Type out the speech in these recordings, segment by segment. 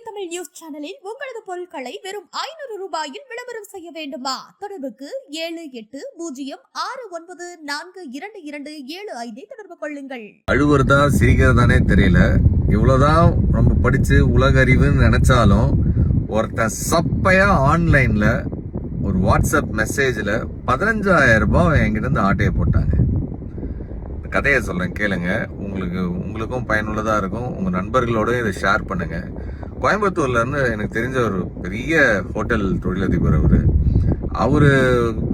Tamil news சேனலில் உங்களது பொருட்களை வெறும் 500 ரூபாயில் விளம்பரம் செய்ய வேண்டுமா? தொடர்புக்கு 7806942275 தொடர்பு கொள்ளுங்கள். அழுவுறதா சிரிக்கிறதானே தெரியல. இவ்வளவுதான் நம்ம படிச்சு உலக அறிவுன்னு நினைச்சாலும் ஒருத்தன் சப்பையா ஆன்லைன்ல ஒரு வாட்ஸ்அப் மெசேஜ்ல 15,000 ரூபாய் என்கிட்ட இருந்து ஆட்டையை போட்டாங்க. கதையை சொல்றேன் கேளுங்க. உங்களுக்கும் பயனுள்ளதா இருக்கும். உங்க நண்பர்களோட இதை ஷேர் பண்ணுங்க. கோயம்புத்தூர்ல இருந்து எனக்கு தெரிஞ்ச ஒரு பெரிய ஹோட்டல் தொழிலதிபர் அவரு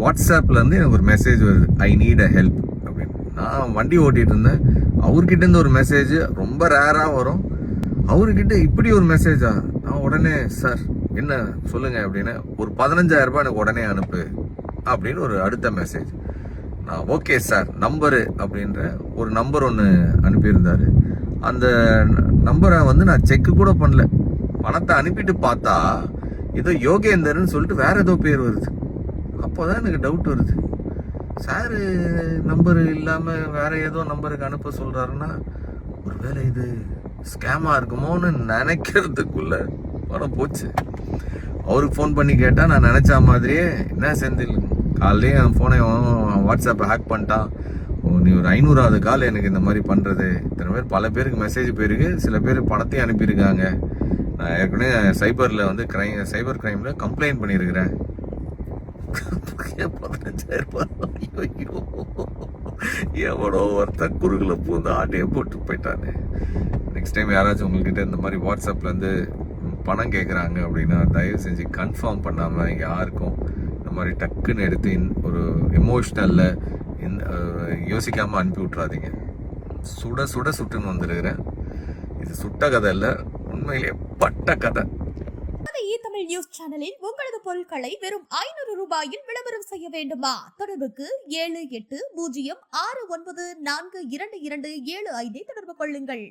வாட்ஸ்அப்ல இருந்து எனக்கு ஒரு மெசேஜ் வருது, ஐ நீட் அ ஹெல்ப் அப்படின்னு. நான் வண்டி ஓட்டிட்டு இருந்தேன். அவர்கிட்ட இருந்து ஒரு மெசேஜ் ரொம்ப ரேரா வரும். அவர்கிட்ட இப்படி ஒரு மெசேஜா? நான் உடனே சார் என்ன சொல்லுங்க அப்படின்னு, ஒரு 15,000 ரூபாய் எனக்கு உடனே அனுப்பு அப்படின்னு ஒரு அடுத்த மெசேஜ். நான் ஓகே சார் நம்பரு அப்படின்ற ஒரு நம்பர் ஒன்று அனுப்பியிருந்தாரு. அந்த நம்பரை நான் செக் கூட பண்ணல. பணத்தை அனுப்பிட்டு பார்த்தா ஏதோ யோகேந்தர்னு சொல்லிட்டு வேற ஏதோ பேர் வருது. அப்போதான் எனக்கு டவுட் வருது, சார் நம்பர் இல்லாம வேற ஏதோ நம்பருக்கு அனுப்ப சொல்றாருன்னா ஒருவேளை இது ஸ்கேமா இருக்குமோன்னு நினைக்கிறதுக்குள்ள பணம் போச்சு. அவருக்கு ஃபோன் பண்ணி கேட்டா நான் நினைச்ச மாதிரியே என்ன செந்தில் காலையிலேயே என் ஃபோனை வாட்ஸ்அப்பை ஹேக் பண்ணிட்டான், நீ ஒரு 500வது கால் எனக்கு இந்த மாதிரி பண்ணுறது. இத்தனை பேர் பல பேருக்கு மெசேஜ் போயிருக்கு, சில பேர் பணத்தையும் அனுப்பியிருக்காங்க. நான் ஏற்கனவே சைபர் கிரைமில் கம்ப்ளைண்ட் பண்ணியிருக்கிறேன். 15,000 ரூபாய் எவ்வளோ ஒருத்தன் குறுகில் பூந்து ஆட்டையை போட்டு போயிட்டானே. நெக்ஸ்ட் டைம் யாராச்சும் உங்கள்கிட்ட இந்த மாதிரி வாட்ஸ்அப்லேருந்து பணம் கேட்குறாங்க அப்படின்னா தயவு செஞ்சு கன்ஃபார்ம் பண்ணாமல் யாருக்கும் இந்த மாதிரி டக்குன்னு எடுத்து ஒரு எமோஷ்னலில் யோசிக்காமல் அனுப்பி விட்றாதீங்க. சுட சுட சுட்டுன்னு வந்துருக்கிறேன். இது சுட்ட கதை இல்லை, உண்மையிலே பட்ட கதை. தமிழ் நியூஸ் சேனலில் உங்களது பொருட்களை வெறும் 500 ரூபாயில் விளம்பரம் செய்ய வேண்டுமா? தொடர்புக்கு 7806942275 தொடர்பு கொள்ளுங்கள்.